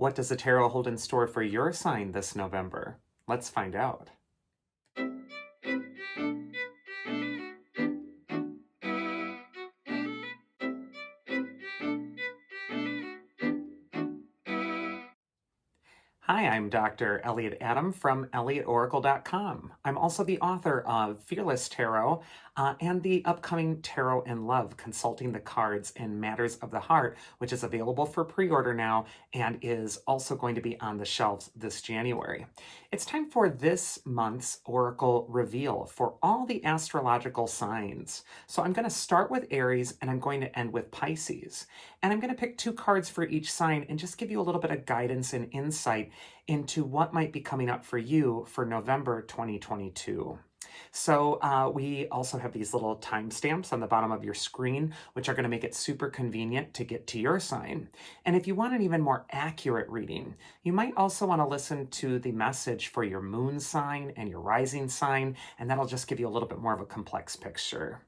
What does the tarot hold in store for your sign this November? Let's find out. Hi, I'm Dr. Elliot Adam from ElliotOracle.com. I'm also the author of Fearless Tarot and the upcoming Tarot in Love, Consulting the Cards in Matters of the Heart, which is available for pre-order now and is also going to be on the shelves this January. It's time for this month's Oracle reveal for all the astrological signs. So I'm going to start with Aries and I'm going to end with Pisces. And I'm going to pick 2 cards for each sign and just give you a little bit of guidance and insight into what might be coming up for you for November 2022. So we also have these little timestamps on the bottom of your screen, which are going to make it super convenient to get to your sign. And if you want an even more accurate reading, you might also want to listen to the message for your moon sign and your rising sign, and that'll just give you a little bit more of a complex picture.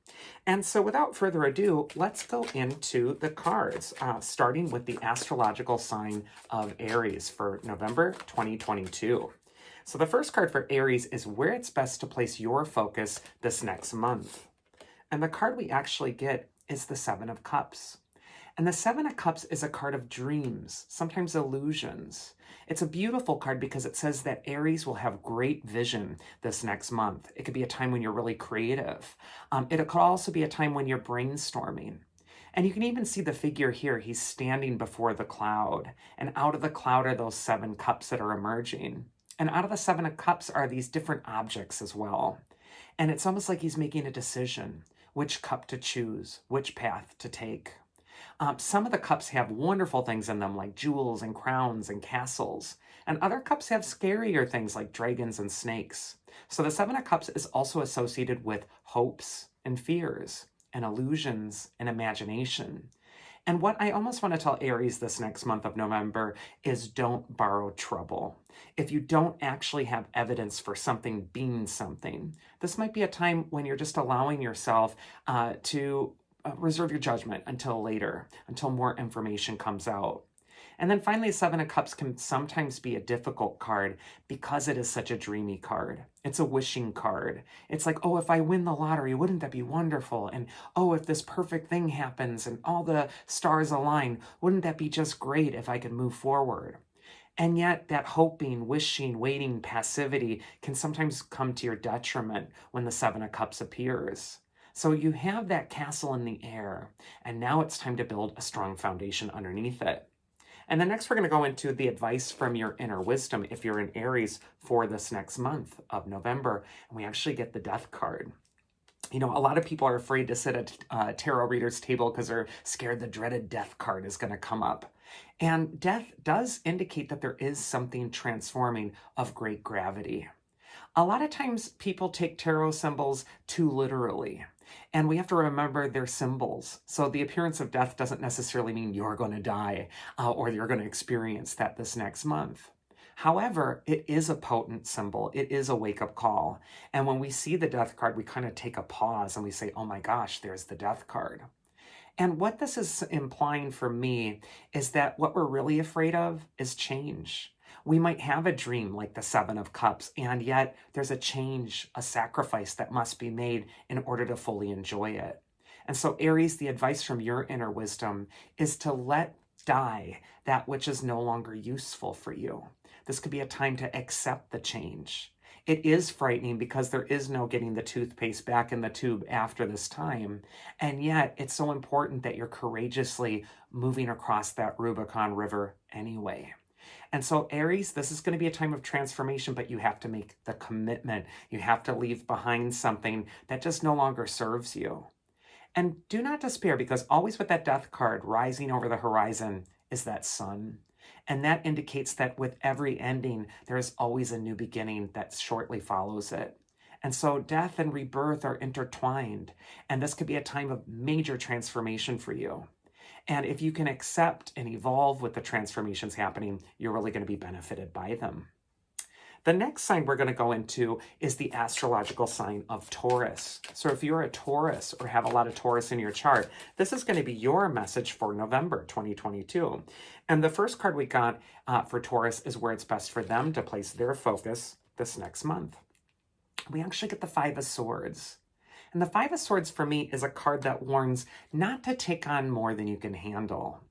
And so without further ado, let's go into the cards, starting with the astrological sign of Aries for November 2022. So the first card for Aries is where it's best to place your focus this next month. And the card we actually get is the 7 of Cups. And the 7 of Cups is a card of dreams, sometimes illusions. It's a beautiful card because it says that Aries will have great vision this next month. It could be a time when you're really creative. It could also be a time when you're brainstorming. And you can even see the figure here. He's standing before the cloud. And out of the cloud are those 7 cups that are emerging. And out of the 7 of Cups are these different objects as well. And it's almost like he's making a decision, which cup to choose, which path to take. Some of the cups have wonderful things in them, like jewels and crowns and castles. And other cups have scarier things like dragons and snakes. So the 7 of Cups is also associated with hopes and fears and illusions and imagination. And what I almost want to tell Aries this next month of November is don't borrow trouble. If you don't actually have evidence for something being something, this might be a time when you're just allowing yourself to reserve your judgment until later, until more information comes out. And then finally, 7 of Cups can sometimes be a difficult card because it is such a dreamy card. It's a wishing card. It's like, oh, if I win the lottery, wouldn't that be wonderful? And oh, if this perfect thing happens and all the stars align, wouldn't that be just great if I could move forward? And yet that hoping, wishing, waiting, passivity can sometimes come to your detriment when the 7 of Cups appears. So you have that castle in the air, and now it's time to build a strong foundation underneath it. And then next we're going to go into the advice from your inner wisdom if you're in Aries for this next month of November. And we actually get the Death card. You know, a lot of people are afraid to sit at a tarot reader's table because they're scared the dreaded Death card is going to come up. And death does indicate that there is something transforming of great gravity. A lot of times people take tarot symbols too literally. And we have to remember they're symbols. So the appearance of death doesn't necessarily mean you're going to die or you're going to experience that this next month. However, it is a potent symbol. It is a wake-up call. And when we see the Death card, we kind of take a pause and we say, oh my gosh, there's the Death card. And what this is implying for me is that what we're really afraid of is change. We might have a dream like the 7 of Cups, and yet there's a change, a sacrifice that must be made in order to fully enjoy it. And so Aries, the advice from your inner wisdom is to let die that which is no longer useful for you. This could be a time to accept the change. It is frightening because there is no getting the toothpaste back in the tube after this time. And yet it's so important that you're courageously moving across that Rubicon River anyway. And so Aries, this is going to be a time of transformation, but you have to make the commitment. You have to leave behind something that just no longer serves you. And do not despair, because always with that Death card rising over the horizon is that sun. And that indicates that with every ending, there is always a new beginning that shortly follows it. And so death and rebirth are intertwined. And this could be a time of major transformation for you. And if you can accept and evolve with the transformations happening, you're really going to be benefited by them. The next sign we're going to go into is the astrological sign of Taurus. So if you're a Taurus or have a lot of Taurus in your chart, this is going to be your message for November 2022. And the first card we got for Taurus is where it's best for them to place their focus this next month. We actually get the Five of Swords. And the Five of Swords for me is a card that warns not to take on more than you can handle.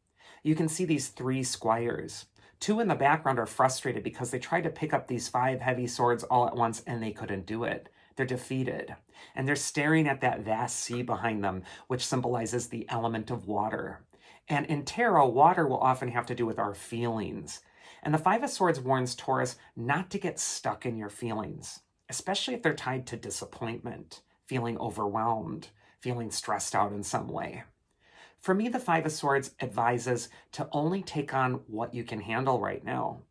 You can see these three squires. Two in the background are frustrated because they tried to pick up these 5 heavy swords all at once and they couldn't do it. They're defeated. And they're staring at that vast sea behind them, which symbolizes the element of water. And in tarot, water will often have to do with our feelings. And the Five of Swords warns Taurus not to get stuck in your feelings, especially if they're tied to disappointment, feeling overwhelmed, feeling stressed out in some way. For me, the Five of Swords advises to only take on what you can handle right now.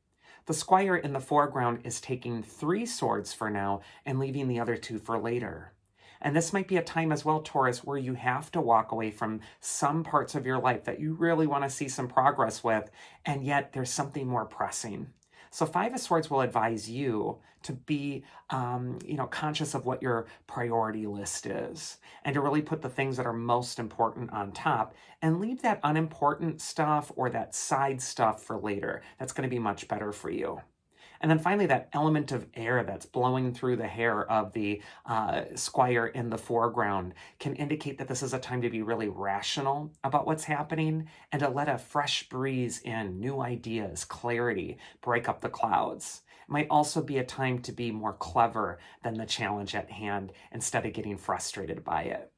The squire in the foreground is taking 3 swords for now and leaving the other 2 for later. And this might be a time as well, Taurus, where you have to walk away from some parts of your life that you really want to see some progress with, and yet there's something more pressing. So Five of Swords will advise you to be, conscious of what your priority list is and to really put the things that are most important on top and leave that unimportant stuff or that side stuff for later. That's going to be much better for you. And then finally, that element of air that's blowing through the hair of the squire in the foreground can indicate that this is a time to be really rational about what's happening and to let a fresh breeze in, new ideas, clarity, break up the clouds. It might also be a time to be more clever than the challenge at hand instead of getting frustrated by it.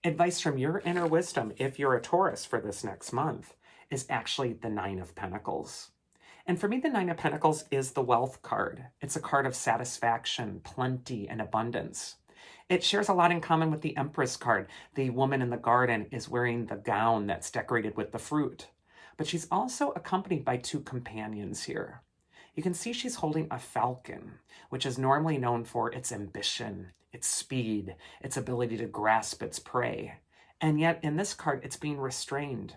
Advice from your inner wisdom, if you're a Taurus for this next month, is actually the Nine of Pentacles. And for me, the Nine of Pentacles is the wealth card. It's a card of satisfaction, plenty, and abundance. It shares a lot in common with the Empress card. The woman in the garden is wearing the gown that's decorated with the fruit. But she's also accompanied by 2 companions here. You can see she's holding a falcon, which is normally known for its ambition, its speed, its ability to grasp its prey. And yet in this card, it's being restrained.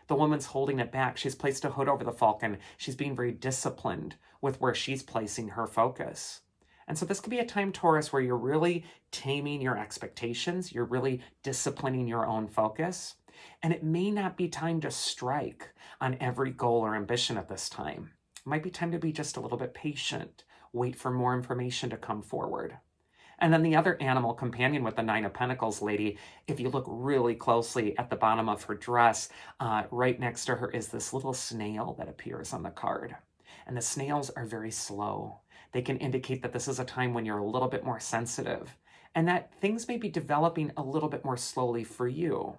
The woman's holding it back. She's placed a hood over the falcon. She's being very disciplined with where she's placing her focus. And so this could be a time, Taurus, where you're really taming your expectations. You're really disciplining your own focus. And it may not be time to strike on every goal or ambition at this time. It might be time to be just a little bit patient, wait for more information to come forward. And then the other animal companion with the Nine of Pentacles lady, if you look really closely at the bottom of her dress, right next to her is this little snail that appears on the card. And the snails are very slow. They can indicate that this is a time when you're a little bit more sensitive and that things may be developing a little bit more slowly for you.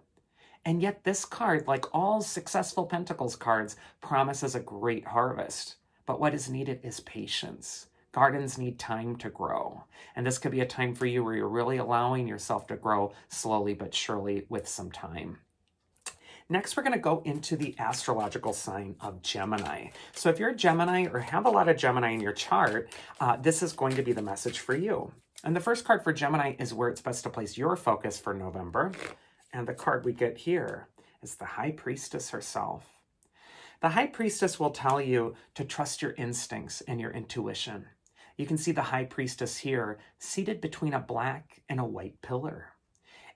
And yet this card, like all successful Pentacles cards, promises a great harvest. But what is needed is patience. Gardens need time to grow. And this could be a time for you where you're really allowing yourself to grow slowly but surely with some time. Next, we're going to go into the astrological sign of Gemini. So if you're a Gemini or have a lot of Gemini in your chart, this is going to be the message for you. And the first card for Gemini is where it's best to place your focus for November. And the card we get here is the High Priestess herself. The High Priestess will tell you to trust your instincts and your intuition. You can see the High Priestess here seated between a black and a white pillar.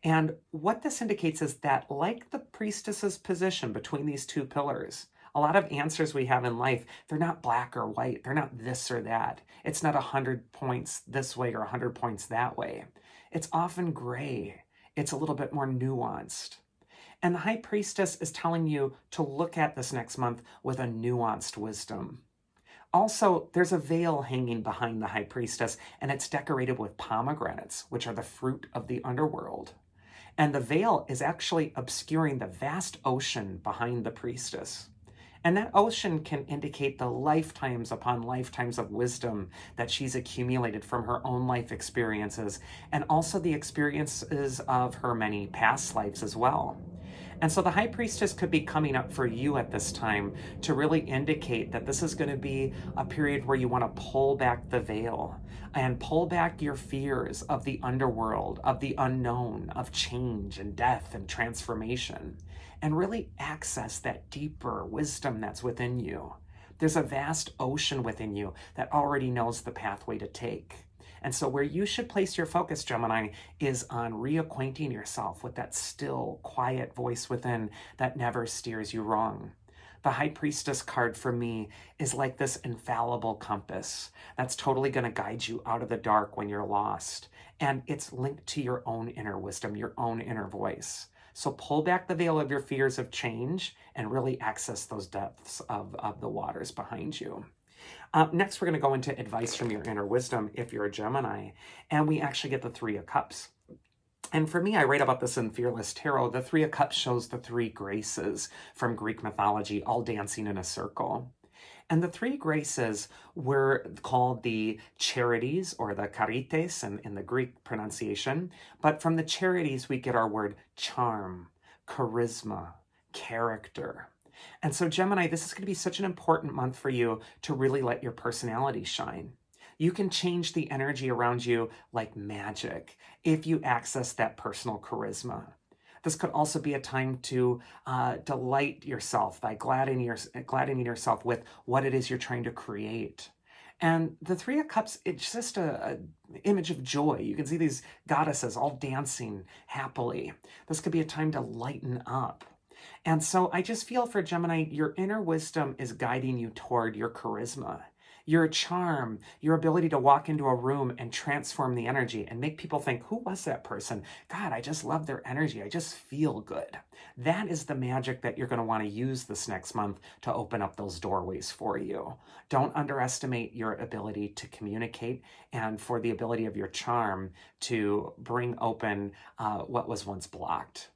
And what this indicates is that, like the priestess's position between these 2 pillars, a lot of answers we have in life, they're not black or white. They're not this or that. It's not 100 points this way or 100 points that way. It's often gray. It's a little bit more nuanced. And the High Priestess is telling you to look at this next month with a nuanced wisdom. Also, there's a veil hanging behind the High Priestess, and it's decorated with pomegranates, which are the fruit of the underworld. And the veil is actually obscuring the vast ocean behind the priestess. And that ocean can indicate the lifetimes upon lifetimes of wisdom that she's accumulated from her own life experiences, and also the experiences of her many past lives as well. And so the High Priestess could be coming up for you at this time to really indicate that this is going to be a period where you want to pull back the veil and pull back your fears of the underworld, of the unknown, of change and death and transformation, and really access that deeper wisdom that's within you. There's a vast ocean within you that already knows the pathway to take. And so where you should place your focus, Gemini, is on reacquainting yourself with that still, quiet voice within that never steers you wrong. The High Priestess card for me is like this infallible compass that's totally going to guide you out of the dark when you're lost. And it's linked to your own inner wisdom, your own inner voice. So pull back the veil of your fears of change and really access those depths of the waters behind you. Next, we're going to go into advice from your inner wisdom if you're a Gemini. And we actually get the Three of Cups. And for me, I write about this in Fearless Tarot. The Three of Cups shows the three graces from Greek mythology, all dancing in a circle. And the three graces were called the charities, or the carites in the Greek pronunciation. But from the charities, we get our word charm, charisma, character. And so, Gemini, this is going to be such an important month for you to really let your personality shine. You can change the energy around you like magic if you access that personal charisma. This could also be a time to delight yourself by gladdening yourself with what it is you're trying to create. And the Three of Cups, it's just an image of joy. You can see these goddesses all dancing happily. This could be a time to lighten up. And so I just feel for Gemini, your inner wisdom is guiding you toward your charisma, your charm, your ability to walk into a room and transform the energy and make people think, who was that person? God, I just love their energy. I just feel good. That is the magic that you're going to want to use this next month to open up those doorways for you. Don't underestimate your ability to communicate and for the ability of your charm to bring open what was once blocked.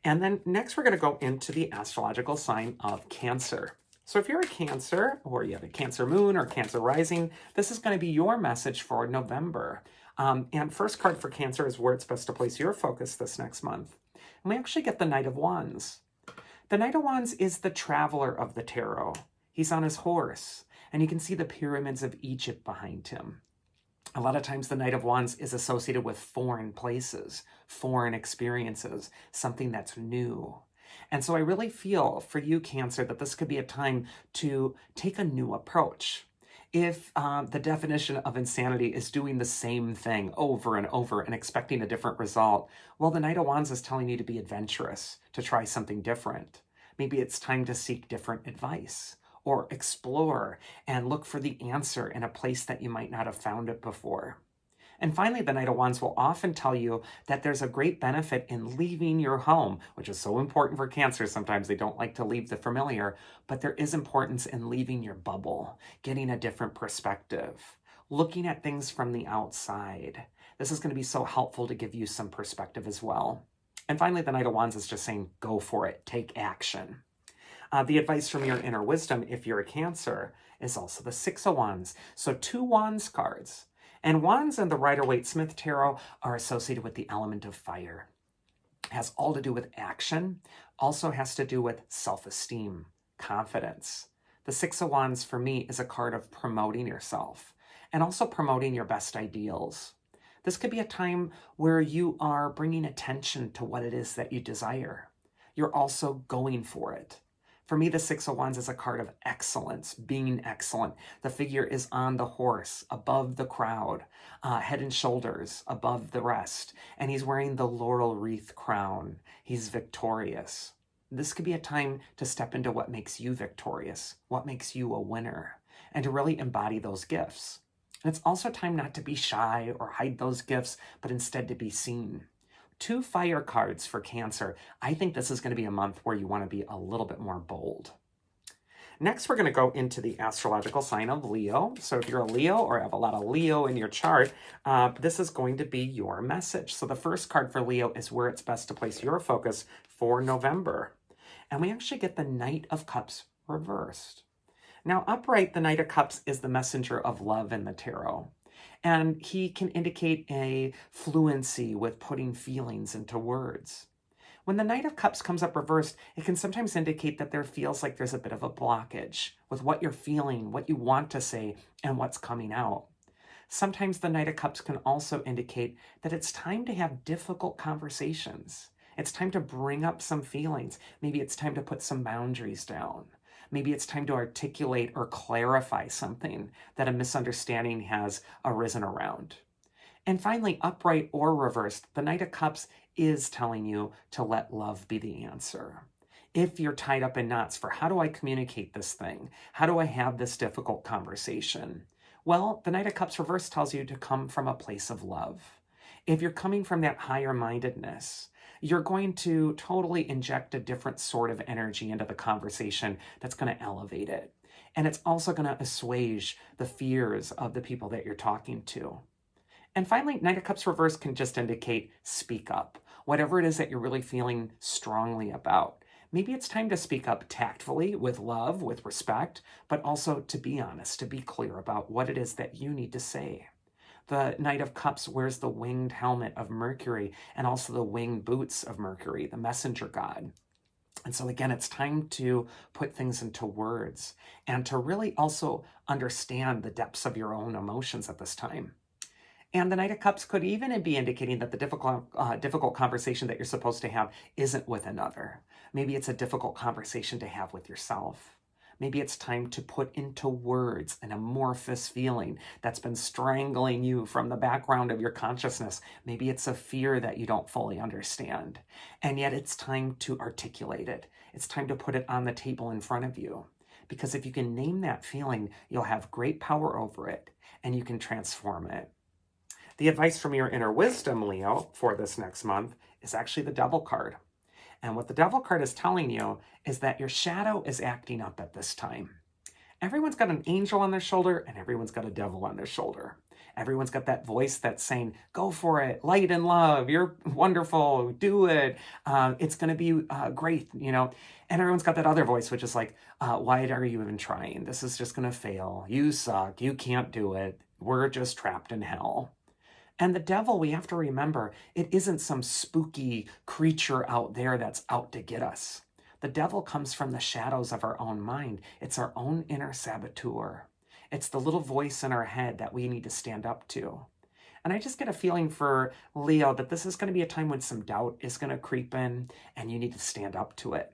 And then next, we're going to go into the astrological sign of Cancer. So if you're a Cancer, or you have a Cancer moon or Cancer rising, this is going to be your message for November. And first card for Cancer is where it's best to place your focus this next month. And we actually get the Knight of Wands. The Knight of Wands is the traveler of the tarot. He's on his horse, and you can see the pyramids of Egypt behind him. A lot of times the Knight of Wands is associated with foreign places, foreign experiences, something that's new. And so I really feel for you, Cancer, that this could be a time to take a new approach. If the definition of insanity is doing the same thing over and over and expecting a different result, well, the Knight of Wands is telling you to be adventurous, to try something different. Maybe it's time to seek different advice, or explore and look for the answer in a place that you might not have found it before. And finally, the Knight of Wands will often tell you that there's a great benefit in leaving your home, which is so important for Cancer. Sometimes they don't like to leave the familiar, but there is importance in leaving your bubble, getting a different perspective, looking at things from the outside. This is going to be so helpful to give you some perspective as well. And finally, the Knight of Wands is just saying, go for it, take action. The advice from your inner wisdom, if you're a Cancer, is also the Six of Wands. So two Wands cards. And Wands and the Rider-Waite Smith Tarot are associated with the element of fire. It has all to do with action, also has to do with self-esteem, confidence. The Six of Wands, for me, is a card of promoting yourself and also promoting your best ideals. This could be a time where you are bringing attention to what it is that you desire. You're also going for it. For me, the Six of Wands is a card of excellence, being excellent. The figure is on the horse, above the crowd, head and shoulders above the rest, and he's wearing the laurel wreath crown. He's victorious. This could be a time to step into what makes you victorious, what makes you a winner, and to really embody those gifts. And it's also time not to be shy or hide those gifts, but instead to be seen. Two fire cards for Cancer. I think this is going to be a month where you want to be a little bit more bold. Next, we're going to go into the astrological sign of Leo. So if you're a Leo or have a lot of Leo in your chart, this is going to be your message. So the first card for Leo is where it's best to place your focus for November. And we actually get the Knight of Cups reversed. Now, upright, the Knight of Cups is the messenger of love in the tarot. And he can indicate a fluency with putting feelings into words. When the Knight of Cups comes up reversed, it can sometimes indicate that there feels like there's a bit of a blockage with what you're feeling, what you want to say, and what's coming out. Sometimes the Knight of Cups can also indicate that it's time to have difficult conversations. It's time to bring up some feelings. Maybe it's time to put some boundaries down. Maybe it's time to articulate or clarify something that a misunderstanding has arisen around. And finally, upright or reversed, the Knight of Cups is telling you to let love be the answer. If you're tied up in knots for how do I communicate this thing? How do I have this difficult conversation? Well, the Knight of Cups reverse tells you to come from a place of love. If you're coming from that higher mindedness, you're going to totally inject a different sort of energy into the conversation that's going to elevate it. And it's also going to assuage the fears of the people that you're talking to. And finally, Knight of Cups reverse can just indicate speak up. Whatever it is that you're really feeling strongly about. Maybe it's time to speak up tactfully, with love, with respect, but also to be honest, to be clear about what it is that you need to say. The Knight of Cups wears the winged helmet of Mercury and also the winged boots of Mercury, the messenger god. And so again, it's time to put things into words and to really also understand the depths of your own emotions at this time. And the Knight of Cups could even be indicating that the difficult conversation that you're supposed to have isn't with another. Maybe it's a difficult conversation to have with yourself. Maybe it's time to put into words an amorphous feeling that's been strangling you from the background of your consciousness. Maybe it's a fear that you don't fully understand. And yet it's time to articulate it. It's time to put it on the table in front of you. Because if you can name that feeling, you'll have great power over it and you can transform it. The advice from your inner wisdom, Leo, for this next month is actually the Devil card. And what the Devil card is telling you is that your shadow is acting up at this time. Everyone's got an angel on their shoulder and everyone's got a devil on their shoulder. Everyone's got that voice that's saying, go for it, light and love, you're wonderful, do it, it's going to be great, you know. And everyone's got that other voice, which is like, why are you even trying? This is just going to fail. You suck. You can't do it. We're just trapped in hell. And the devil, we have to remember, it isn't some spooky creature out there that's out to get us. The devil comes from the shadows of our own mind. It's our own inner saboteur. It's the little voice in our head that we need to stand up to. And I just get a feeling for Leo that this is going to be a time when some doubt is going to creep in and you need to stand up to it.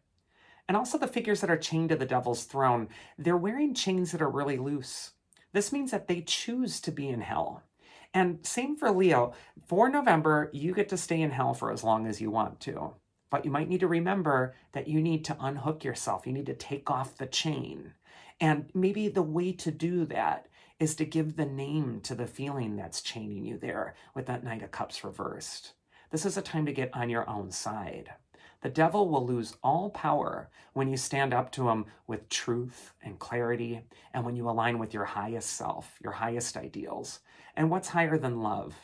And also the figures that are chained to the devil's throne, they're wearing chains that are really loose. This means that they choose to be in hell. And same for Leo. For November, you get to stay in hell for as long as you want to. But you might need to remember that you need to unhook yourself. You need to take off the chain. And maybe the way to do that is to give the name to the feeling that's chaining you there with that Knight of Cups reversed. This is a time to get on your own side. The devil will lose all power when you stand up to him with truth and clarity and when you align with your highest self, your highest ideals. And what's higher than love?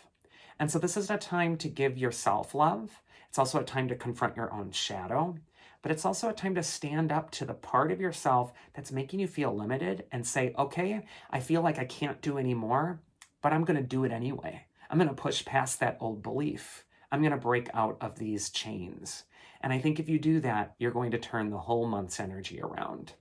And so this is a time to give yourself love. It's also a time to confront your own shadow, but it's also a time to stand up to the part of yourself that's making you feel limited and say, okay, I feel like I can't do any more, but I'm going to do it anyway. I'm going to push past that old belief. I'm going to break out of these chains. And I think if you do that, you're going to turn the whole month's energy around.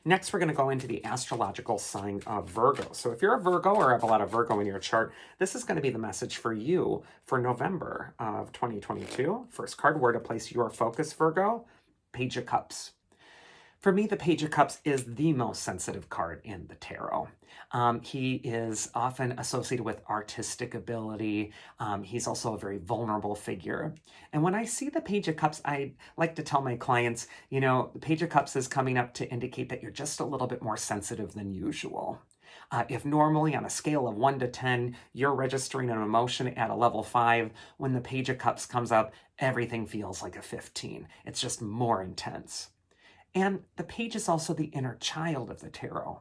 Next, we're going to go into the astrological sign of Virgo. So if you're a Virgo or have a lot of Virgo in your chart, this is going to be the message for you for November of 2022. First card, where to place your focus, Virgo, Page of Cups. For me, the Page of Cups is the most sensitive card in the tarot. He is often associated with artistic ability. He's also a very vulnerable figure. And when I see the Page of Cups, I like to tell my clients, you know, the Page of Cups is coming up to indicate that you're just a little bit more sensitive than usual. If normally on a scale of 1 to 10, you're registering an emotion at a level 5, when the Page of Cups comes up, everything feels like a 15. It's just more intense. And the page is also the inner child of the tarot.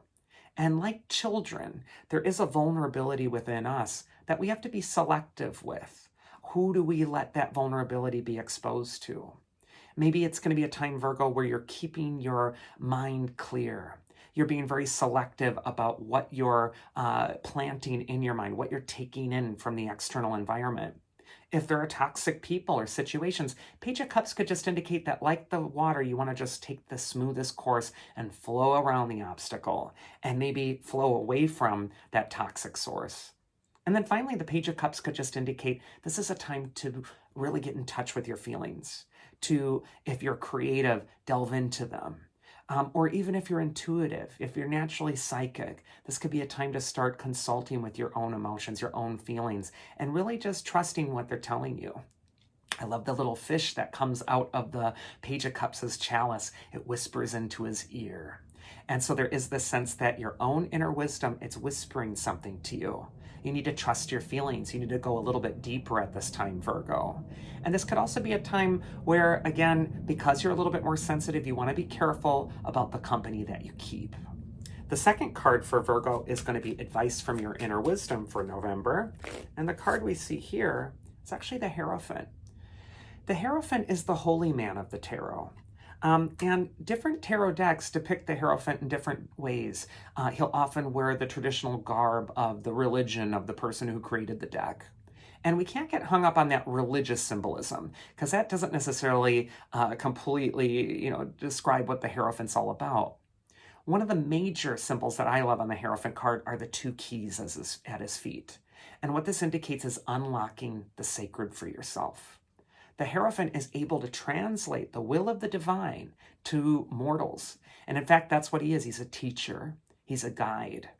And like children, there is a vulnerability within us that we have to be selective with. Who do we let that vulnerability be exposed to? Maybe it's going to be a time, Virgo, where you're keeping your mind clear. You're being very selective about what you're planting in your mind, what you're taking in from the external environment. If there are toxic people or situations, Page of Cups could just indicate that, like the water, you want to just take the smoothest course and flow around the obstacle and maybe flow away from that toxic source. And then finally, the Page of Cups could just indicate this is a time to really get in touch with your feelings, to, if you're creative, delve into them. Or even if you're intuitive, if you're naturally psychic, this could be a time to start consulting with your own emotions, your own feelings, and really just trusting what they're telling you. I love the little fish that comes out of the Page of Cups' chalice. It whispers into his ear. And so there is this sense that your own inner wisdom, it's whispering something to you. You need to trust your feelings. You need to go a little bit deeper at this time, Virgo. And this could also be a time where, again, because you're a little bit more sensitive, you want to be careful about the company that you keep. The second card for Virgo is going to be advice from your inner wisdom for November. And the card we see here is actually the Hierophant. The Hierophant is the holy man of the tarot. And different tarot decks depict the Hierophant in different ways. He'll often wear the traditional garb of the religion of the person who created the deck. And we can't get hung up on that religious symbolism, because that doesn't necessarily completely, describe what the Hierophant's all about. One of the major symbols that I love on the Hierophant card are the two keys at his feet. And what this indicates is unlocking the sacred for yourself. The Hierophant is able to translate the will of the divine to mortals. And in fact, that's what he is. He's a teacher. He's a guide.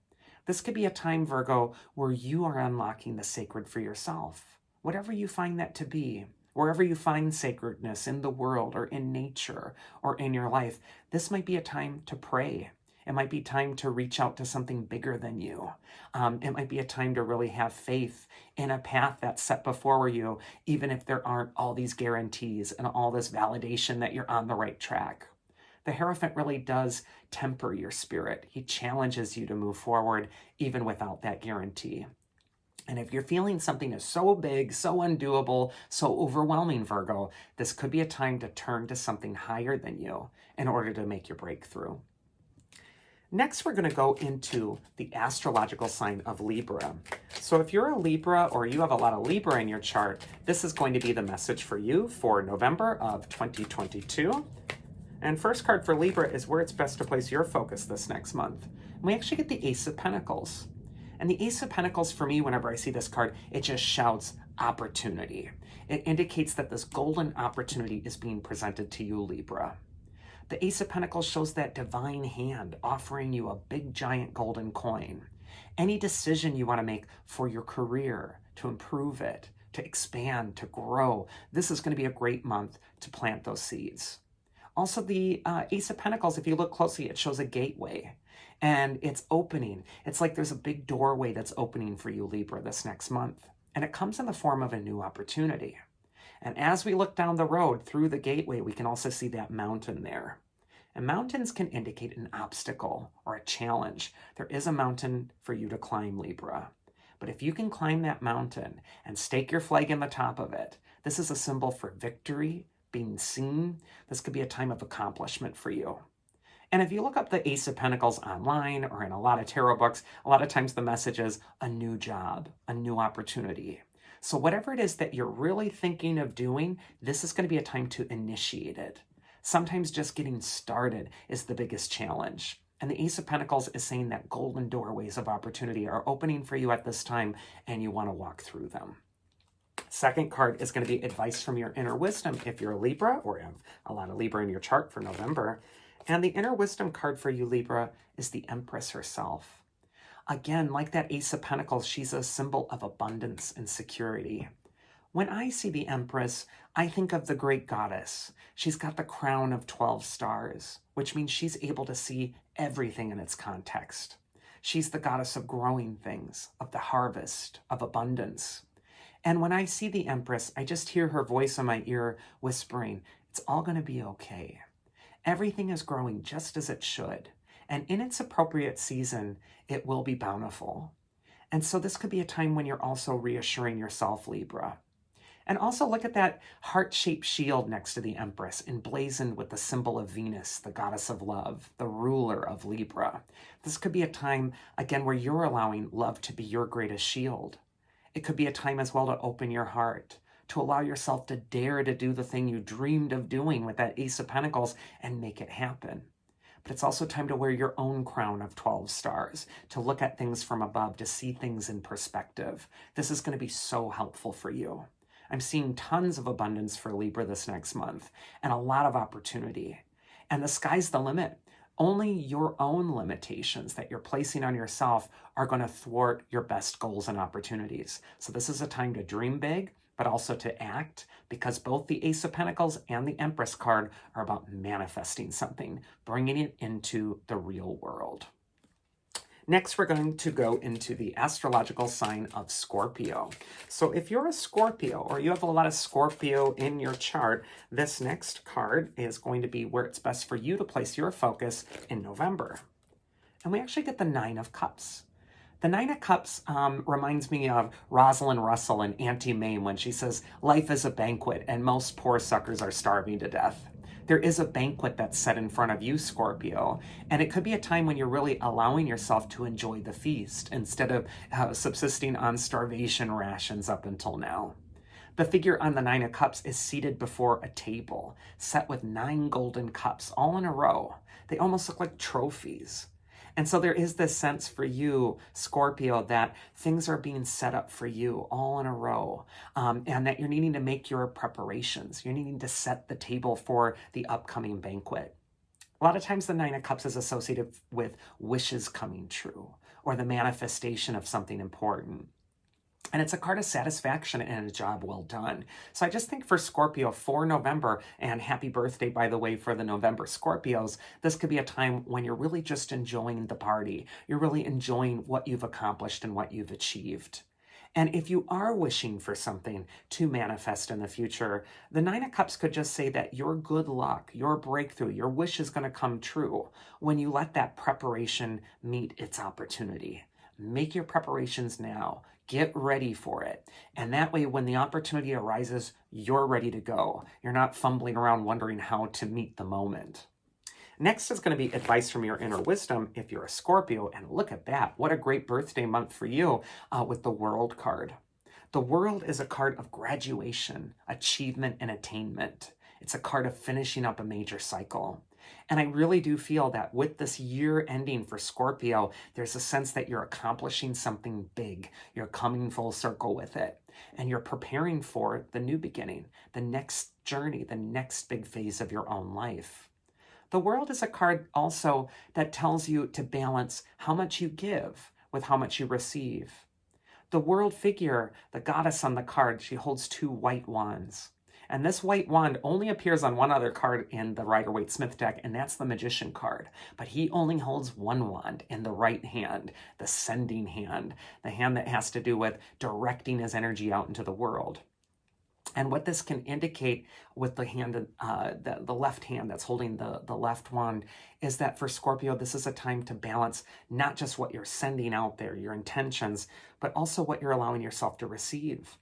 This could be a time, Virgo, where you are unlocking the sacred for yourself. Whatever you find that to be, wherever you find sacredness in the world or in nature or in your life, this might be a time to pray. It might be time to reach out to something bigger than you. It might be a time to really have faith in a path that's set before you, even if there aren't all these guarantees and all this validation that you're on the right track. The Hierophant really does temper your spirit. He challenges you to move forward, even without that guarantee. And if you're feeling something is so big, so undoable, so overwhelming, Virgo, this could be a time to turn to something higher than you in order to make your breakthrough. Next, we're going to go into the astrological sign of Libra. So if you're a Libra or you have a lot of Libra in your chart, this is going to be the message for you for November of 2022. And first card for Libra is where it's best to place your focus this next month. And we actually get the Ace of Pentacles. And the Ace of Pentacles, for me, whenever I see this card, it just shouts opportunity. It indicates that this golden opportunity is being presented to you, Libra. The Ace of Pentacles shows that divine hand offering you a big, giant golden coin. Any decision you want to make for your career, to improve it, to expand, to grow, this is going to be a great month to plant those seeds. Also, the Ace of Pentacles, if you look closely, it shows a gateway. And it's opening. It's like there's a big doorway that's opening for you, Libra, this next month. And it comes in the form of a new opportunity. And as we look down the road through the gateway, we can also see that mountain there. And mountains can indicate an obstacle or a challenge. There is a mountain for you to climb, Libra. But if you can climb that mountain and stake your flag in the top of it, this is a symbol for victory, being seen. This could be a time of accomplishment for you. And if you look up the Ace of Pentacles online or in a lot of tarot books, a lot of times the message is a new job, a new opportunity. So whatever it is that you're really thinking of doing, this is going to be a time to initiate it. Sometimes just getting started is the biggest challenge. And the Ace of Pentacles is saying that golden doorways of opportunity are opening for you at this time, and you want to walk through them. Second card is going to be advice from your inner wisdom if you're a Libra or have a lot of Libra in your chart for November. And the inner wisdom card for you, Libra, is the Empress herself. Again, like that Ace of Pentacles, she's a symbol of abundance and security. When I see the Empress, I think of the great goddess. She's got the crown of 12 stars, which means she's able to see everything in its context. She's the goddess of growing things, of the harvest, of abundance. And when I see the Empress, I just hear her voice in my ear whispering, it's all going to be okay. Everything is growing just as it should. And in its appropriate season, it will be bountiful. And so this could be a time when you're also reassuring yourself, Libra. And also look at that heart-shaped shield next to the Empress, emblazoned with the symbol of Venus, the goddess of love, the ruler of Libra. This could be a time, again, where you're allowing love to be your greatest shield. It could be a time as well to open your heart, to allow yourself to dare to do the thing you dreamed of doing with that Ace of Pentacles and make it happen. But it's also time to wear your own crown of 12 stars, to look at things from above, to see things in perspective. This is going to be so helpful for you. I'm seeing tons of abundance for Libra this next month and a lot of opportunity. And the sky's the limit. Only your own limitations that you're placing on yourself are going to thwart your best goals and opportunities. So this is a time to dream big, but also to act, because both the Ace of Pentacles and the Empress card are about manifesting something, bringing it into the real world. Next, we're going to go into the astrological sign of Scorpio. So if you're a Scorpio, or you have a lot of Scorpio in your chart, this next card is going to be where it's best for you to place your focus in November. And we actually get the Nine of Cups. The Nine of Cups reminds me of Rosalind Russell in Auntie Mame when she says, life is a banquet and most poor suckers are starving to death. There is a banquet that's set in front of you, Scorpio, and it could be a time when you're really allowing yourself to enjoy the feast instead of subsisting on starvation rations up until now. The figure on the Nine of Cups is seated before a table, set with 9 golden cups all in a row. They almost look like trophies. And so there is this sense for you, Scorpio, that things are being set up for you all in a row, and that you're needing to make your preparations. You're needing to set the table for the upcoming banquet. A lot of times the Nine of Cups is associated with wishes coming true or the manifestation of something important. And it's a card of satisfaction and a job well done. So I just think for Scorpio, for November, and happy birthday, by the way, for the November Scorpios, this could be a time when you're really just enjoying the party. You're really enjoying what you've accomplished and what you've achieved. And if you are wishing for something to manifest in the future, the Nine of Cups could just say that your good luck, your breakthrough, your wish is going to come true when you let that preparation meet its opportunity. Make your preparations now. Get ready for it. And that way, when the opportunity arises, you're ready to go. You're not fumbling around wondering how to meet the moment. Next is going to be advice from your inner wisdom if you're a Scorpio. And look at that. What a great birthday month for you with the World card. The World is a card of graduation, achievement, and attainment. It's a card of finishing up a major cycle. And I really do feel that with this year ending for Scorpio, there's a sense that you're accomplishing something big. You're coming full circle with it. And you're preparing for the new beginning, the next journey, the next big phase of your own life. The World is a card also that tells you to balance how much you give with how much you receive. The World figure, the goddess on the card, she holds 2 white wands. And this white wand only appears on one other card in the Rider-Waite Smith deck, and that's the Magician card. But he only holds one wand in the right hand, the sending hand, the hand that has to do with directing his energy out into the world. And what this can indicate with the hand, the left hand that's holding the left wand, is that for Scorpio, this is a time to balance not just what you're sending out there, your intentions, but also what you're allowing yourself to receive.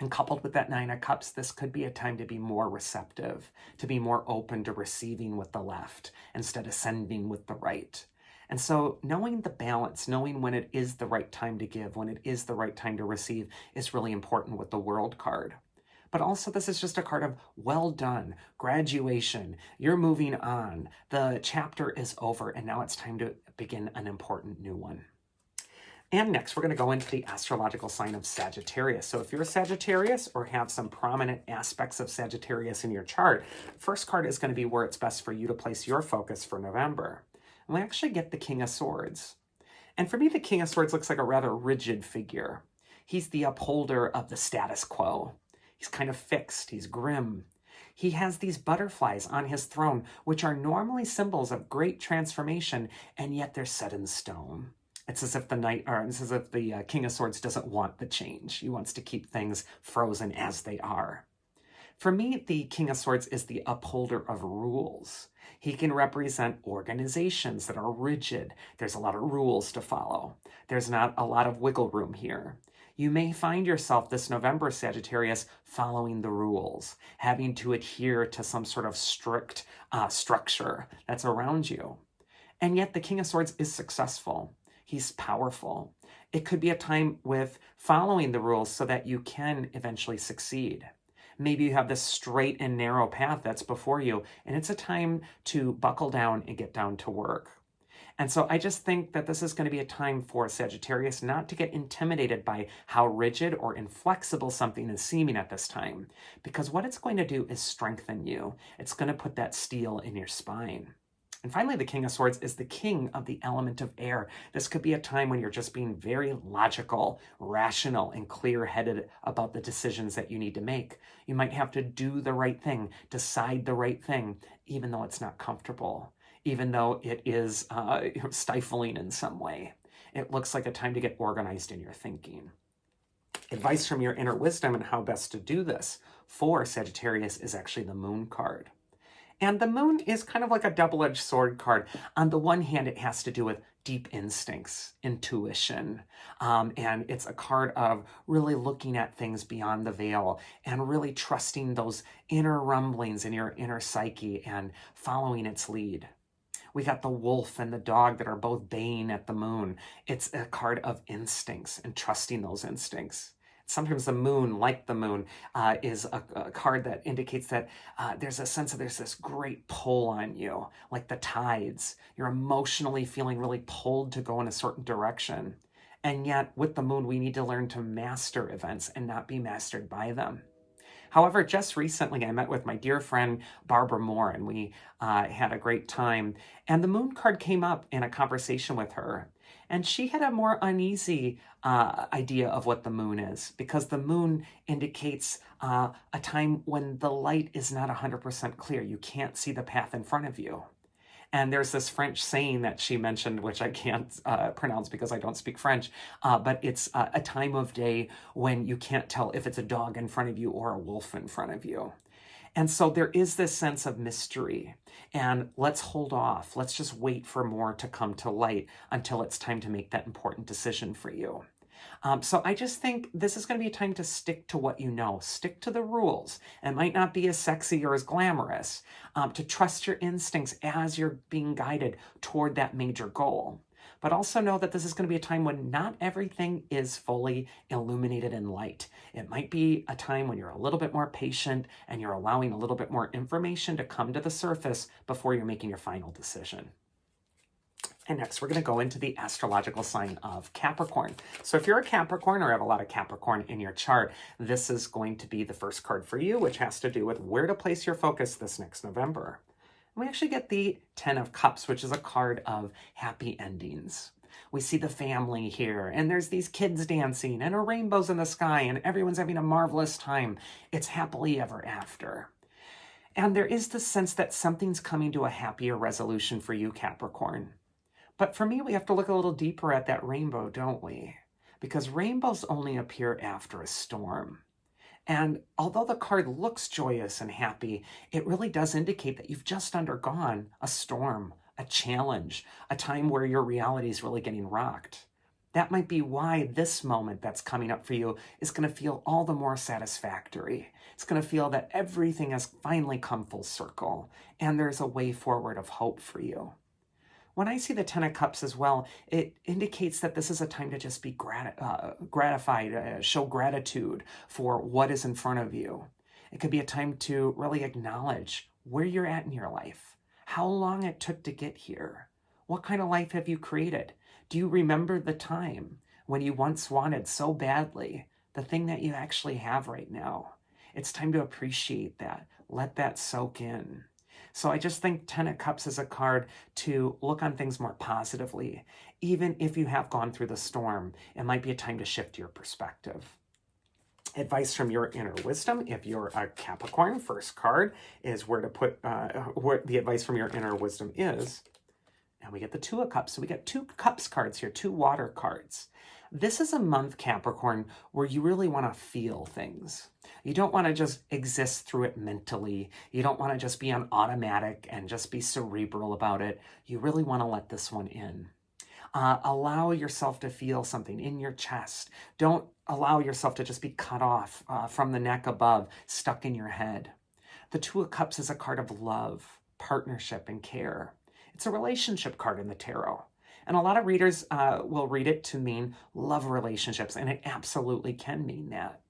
And coupled with that Nine of Cups, this could be a time to be more receptive, to be more open to receiving with the left instead of sending with the right. And so knowing the balance, knowing when it is the right time to give, when it is the right time to receive, is really important with the World card. But also this is just a card of well done, graduation, you're moving on, the chapter is over, and now it's time to begin an important new one. And next, we're going to go into the astrological sign of Sagittarius. So if you're a Sagittarius or have some prominent aspects of Sagittarius in your chart, first card is going to be where it's best for you to place your focus for November. And we actually get the King of Swords. And for me, the King of Swords looks like a rather rigid figure. He's the upholder of the status quo. He's kind of fixed. He's grim. He has these butterflies on his throne, which are normally symbols of great transformation, and yet they're set in stone. It's as if the King of Swords doesn't want the change. He wants to keep things frozen as they are. For me, the King of Swords is the upholder of rules. He can represent organizations that are rigid. There's a lot of rules to follow. There's not a lot of wiggle room here. You may find yourself this November, Sagittarius, following the rules, having to adhere to some sort of strict structure that's around you. And yet the King of Swords is successful. He's powerful. It could be a time with following the rules so that you can eventually succeed. Maybe you have this straight and narrow path that's before you, and it's a time to buckle down and get down to work. And so I just think that this is going to be a time for Sagittarius not to get intimidated by how rigid or inflexible something is seeming at this time, because what it's going to do is strengthen you. It's going to put that steel in your spine. And finally, the King of Swords is the king of the element of air. This could be a time when you're just being very logical, rational, and clear-headed about the decisions that you need to make. You might have to do the right thing, decide the right thing, even though it's not comfortable, even though it is stifling in some way. It looks like a time to get organized in your thinking. Advice from your inner wisdom and how best to do this for Sagittarius is actually the Moon card. And the moon is kind of like a double-edged sword card. On the one hand, it has to do with deep instincts, intuition, and it's a card of really looking at things beyond the veil and really trusting those inner rumblings in your inner psyche and following its lead. We got the wolf and the dog that are both baying at the moon. It's a card of instincts and trusting those instincts. Sometimes the moon, like the moon, is a card that indicates that there's a sense of there's this great pull on you, like the tides. You're emotionally feeling really pulled to go in a certain direction. And yet, with the moon, we need to learn to master events and not be mastered by them. However, just recently, I met with my dear friend Barbara Moore, and we had a great time. And the moon card came up in a conversation with her. And she had a more uneasy idea of what the moon is, because the moon indicates a time when the light is not 100% clear. You can't see the path in front of you. And there's this French saying that she mentioned, which I can't pronounce because I don't speak French, but it's a time of day when you can't tell if it's a dog in front of you or a wolf in front of you. And so there is this sense of mystery, and let's hold off. Let's just wait for more to come to light until it's time to make that important decision for you. So I just think this is going to be a time to stick to what you know, stick to the rules. It might not be as sexy or as glamorous, to trust your instincts as you're being guided toward that major goal. But also know that this is going to be a time when not everything is fully illuminated in light. It might be a time when you're a little bit more patient and you're allowing a little bit more information to come to the surface before you're making your final decision. And next, we're going to go into the astrological sign of Capricorn. So if you're a Capricorn or have a lot of Capricorn in your chart, this is going to be the first card for you, which has to do with where to place your focus this next November. We actually get the 10 of Cups, which is a card of happy endings. We see the family here, and there's these kids dancing, and a rainbow's in the sky, and everyone's having a marvelous time. It's happily ever after. And there is the sense that something's coming to a happier resolution for you, Capricorn. But for me, we have to look a little deeper at that rainbow, don't we? Because rainbows only appear after a storm. And although the card looks joyous and happy, it really does indicate that you've just undergone a storm, a challenge, a time where your reality is really getting rocked. That might be why this moment that's coming up for you is going to feel all the more satisfactory. It's going to feel that everything has finally come full circle, and there's a way forward of hope for you. When I see the 10 of Cups as well, it indicates that this is a time to just be gratified, show gratitude for what is in front of you. It could be a time to really acknowledge where you're at in your life, how long it took to get here. What kind of life have you created? Do you remember the time when you once wanted so badly the thing that you actually have right now? It's time to appreciate that. Let that soak in. So I just think 10 of Cups is a card to look on things more positively. Even if you have gone through the storm, it might be a time to shift your perspective. Advice from your inner wisdom. If you're a Capricorn, first card is where to put, where the advice from your inner wisdom is. And we get the 2 of Cups. So we get 2 Cups cards here, 2 water cards. This is a month, Capricorn, where you really want to feel things. You don't want to just exist through it mentally. You don't want to just be on automatic and just be cerebral about it. You really want to let this one in. Allow yourself to feel something in your chest. Don't allow yourself to just be cut off from the neck above, stuck in your head. The 2 of Cups is a card of love, partnership, and care. It's a relationship card in the tarot. And a lot of readers will read it to mean love relationships, and it absolutely can mean that.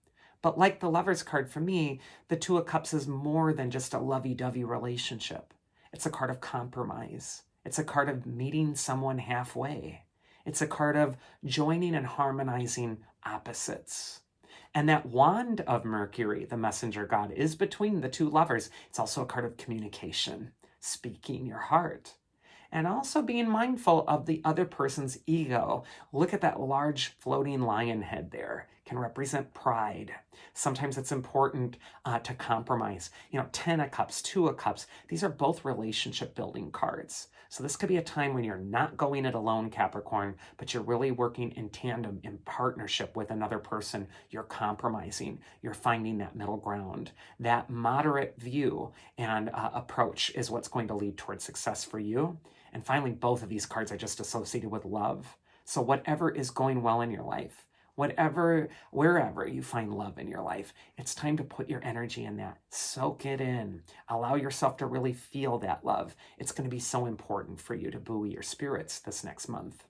But like the Lover's card for me, the 2 of Cups is more than just a lovey-dovey relationship. It's a card of compromise. It's a card of meeting someone halfway. It's a card of joining and harmonizing opposites. And that wand of Mercury, the messenger god, is between the 2 lovers. It's also a card of communication, speaking your heart. And also being mindful of the other person's ego. Look at that large floating lion head there. Can represent pride. Sometimes it's important to compromise. 10 of Cups, 2 of Cups, these are both relationship building cards. So this could be a time when you're not going it alone, Capricorn, but you're really working in tandem, in partnership with another person. You're compromising. You're finding that middle ground. That moderate view and approach is what's going to lead towards success for you. And finally, both of these cards are just associated with love. So whatever is going well in your life, wherever you find love in your life, it's time to put your energy in that. Soak it in. Allow yourself to really feel that love. It's going to be so important for you to buoy your spirits this next month.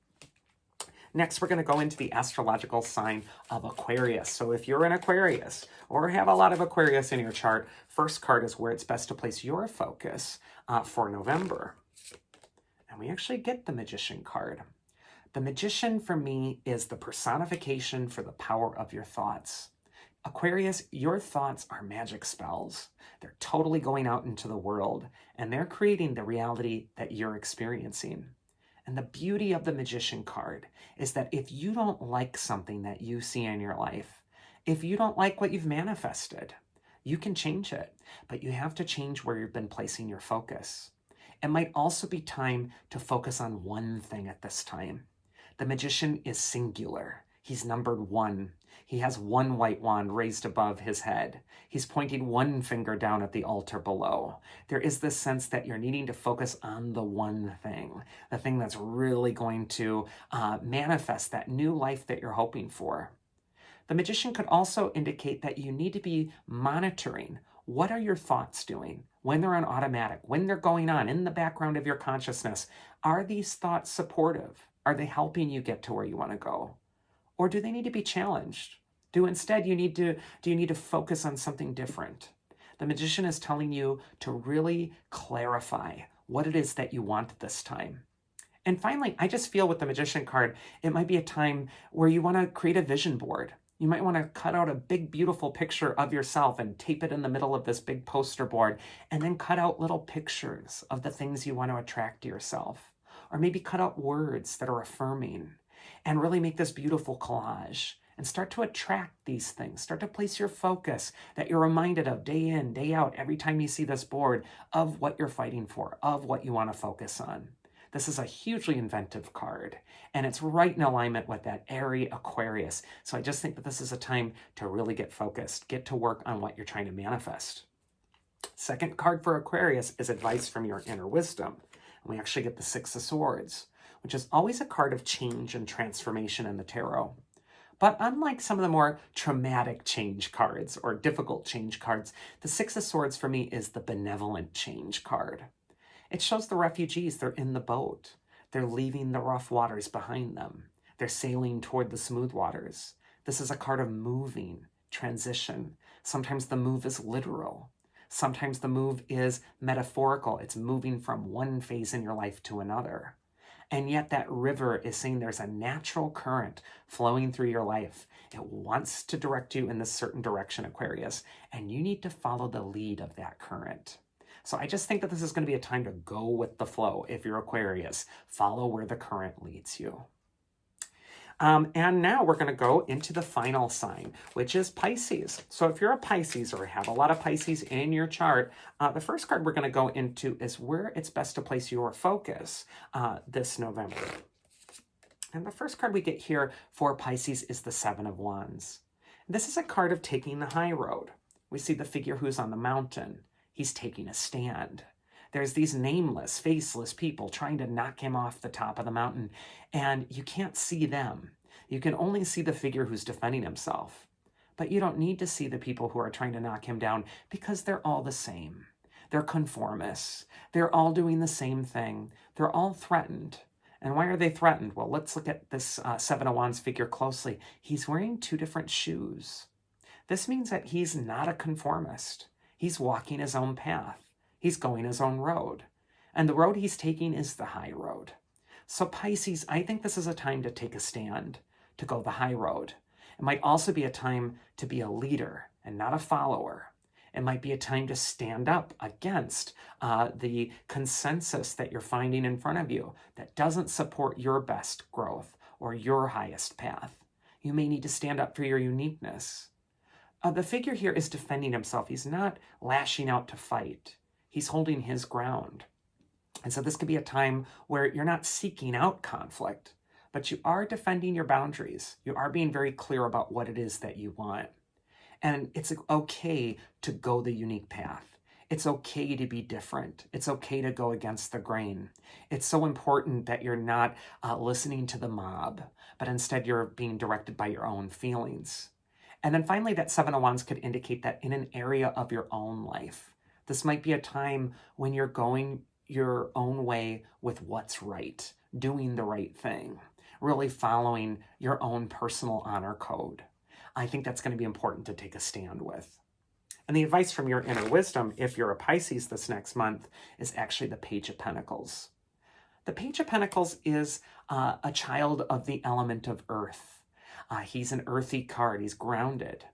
Next, we're going to go into the astrological sign of Aquarius. So if you're an Aquarius or have a lot of Aquarius in your chart, first card is where it's best to place your focus for November. And we actually get the Magician card. The Magician for me is the personification for the power of your thoughts. Aquarius, your thoughts are magic spells. They're totally going out into the world, and they're creating the reality that you're experiencing. And the beauty of the Magician card is that if you don't like something that you see in your life, if you don't like what you've manifested, you can change it, but you have to change where you've been placing your focus. It might also be time to focus on one thing at this time. The Magician is singular. He's numbered 1. He has one white wand raised above his head. He's pointing one finger down at the altar below. There is this sense that you're needing to focus on the one thing, the thing that's really going to manifest that new life that you're hoping for. The Magician could also indicate that you need to be monitoring. What are your thoughts doing when they're on automatic, when they're going on in the background of your consciousness? Are these thoughts supportive? Are they helping you get to where you want to go? Or do they need to be challenged? Do you need to focus on something different? The Magician is telling you to really clarify what it is that you want this time. And finally, I just feel with the Magician card, it might be a time where you want to create a vision board. You might want to cut out a big, beautiful picture of yourself and tape it in the middle of this big poster board, and then cut out little pictures of the things you want to attract to yourself. Or maybe cut out words that are affirming and really make this beautiful collage and start to attract these things. Start to place your focus that you're reminded of day in, day out, every time you see this board, of what you're fighting for, of what you want to focus on. This is a hugely inventive card, and it's right in alignment with that Aries Aquarius. So I just think that this is a time to really get focused, get to work on what you're trying to manifest. Second card for Aquarius is advice from your inner wisdom. And we actually get the 6 of Swords, which is always a card of change and transformation in the tarot. But unlike some of the more traumatic change cards or difficult change cards, the 6 of Swords for me is the benevolent change card. It shows the refugees, they're in the boat. They're leaving the rough waters behind them. They're sailing toward the smooth waters. This is a card of moving, transition. Sometimes the move is literal. Sometimes the move is metaphorical. It's moving from one phase in your life to another. And yet that river is saying there's a natural current flowing through your life. It wants to direct you in this certain direction, Aquarius, and you need to follow the lead of that current. So I just think that this is going to be a time to go with the flow. If you're Aquarius, follow where the current leads you. And now we're going to go into the final sign, which is Pisces. So if you're a Pisces or have a lot of Pisces in your chart, the first card we're going to go into is where it's best to place your focus this November. And the first card we get here for Pisces is the 7 of Wands. This is a card of taking the high road. We see the figure who's on the mountain. He's taking a stand. There's these nameless, faceless people trying to knock him off the top of the mountain, and you can't see them. You can only see the figure who's defending himself. But you don't need to see the people who are trying to knock him down because they're all the same. They're conformists. They're all doing the same thing. They're all threatened. And why are they threatened? Well, let's look at this 7 of Wands figure closely. He's wearing 2 different shoes. This means that he's not a conformist. He's walking his own path. He's going his own road. And the road he's taking is the high road. So Pisces, I think this is a time to take a stand, to go the high road. It might also be a time to be a leader and not a follower. It might be a time to stand up against the consensus that you're finding in front of you that doesn't support your best growth or your highest path. You may need to stand up for your uniqueness. The figure here is defending himself. He's not lashing out to fight. He's holding his ground. And so this could be a time where you're not seeking out conflict, but you are defending your boundaries. You are being very clear about what it is that you want. And it's okay to go the unique path. It's okay to be different. It's okay to go against the grain. It's so important that you're not listening to the mob, but instead you're being directed by your own feelings. And then finally, that Seven of Wands could indicate that in an area of your own life, this might be a time when you're going your own way with what's right, doing the right thing, really following your own personal honor code. I think that's going to be important to take a stand with. And the advice from your inner wisdom, if you're a Pisces this next month, is actually the Page of Pentacles. The Page of Pentacles is a child of the element of earth. He's an earthy card. He's grounded.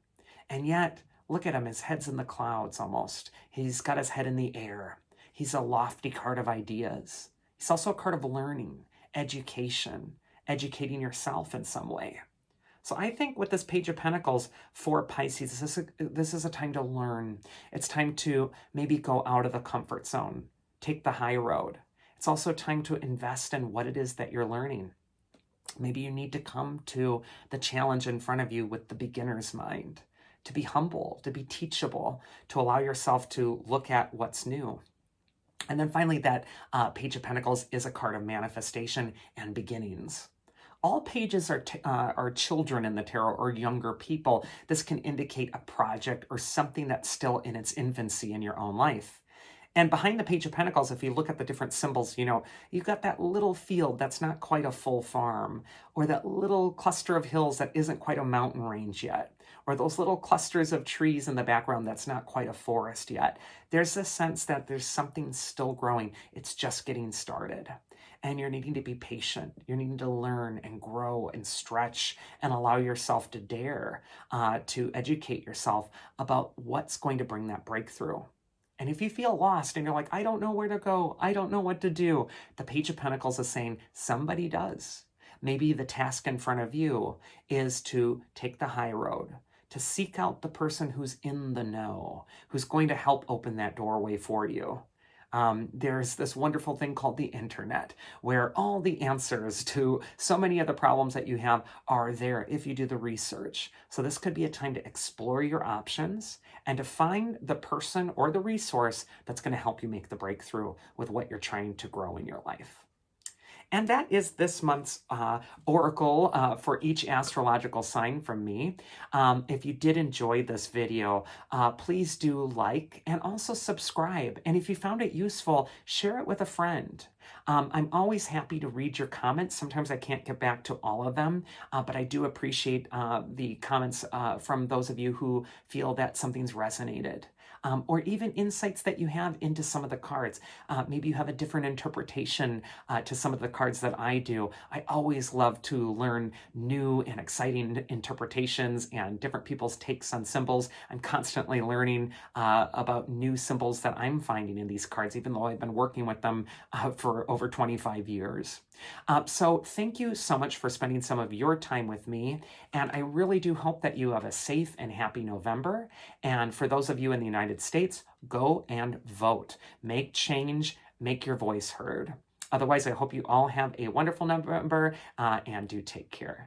And yet, look at him. His head's in the clouds almost. He's got his head in the air. He's a lofty card of ideas. He's also a card of learning, education, educating yourself in some way. So I think with this Page of Pentacles for Pisces, this is a time to learn. It's time to maybe go out of the comfort zone, take the high road. It's also time to invest in what it is that you're learning. Maybe you need to come to the challenge in front of you with the beginner's mind, to be humble, to be teachable, to allow yourself to look at what's new. And then finally, that Page of Pentacles is a card of manifestation and beginnings. All pages are children in the tarot or younger people. This can indicate a project or something that's still in its infancy in your own life. And behind the Page of Pentacles, if you look at the different symbols, you've got that little field that's not quite a full farm, or that little cluster of hills that isn't quite a mountain range yet, or those little clusters of trees in the background that's not quite a forest yet. There's a sense that there's something still growing. It's just getting started. And you're needing to be patient. You're needing to learn and grow and stretch and allow yourself to dare to educate yourself about what's going to bring that breakthrough. And if you feel lost and you're like, I don't know where to go, I don't know what to do, the Page of Pentacles is saying somebody does. Maybe the task in front of you is to take the high road, to seek out the person who's in the know, who's going to help open that doorway for you. There's this wonderful thing called the internet, where all the answers to so many of the problems that you have are there if you do the research. So this could be a time to explore your options and to find the person or the resource that's going to help you make the breakthrough with what you're trying to grow in your life. And that is this month's oracle for each astrological sign from me. If you did enjoy this video, please do like and also subscribe. And if you found it useful, share it with a friend. I'm always happy to read your comments. Sometimes I can't get back to all of them, but I do appreciate the comments from those of you who feel that something's resonated. Or even insights that you have into some of the cards. Maybe you have a different interpretation to some of the cards that I do. I always love to learn new and exciting interpretations and different people's takes on symbols. I'm constantly learning about new symbols that I'm finding in these cards, even though I've been working with them for over 25 years. So thank you so much for spending some of your time with me. And I really do hope that you have a safe and happy November. And for those of you in the United States, go and vote. Make change, make your voice heard. Otherwise, I hope you all have a wonderful November and do take care.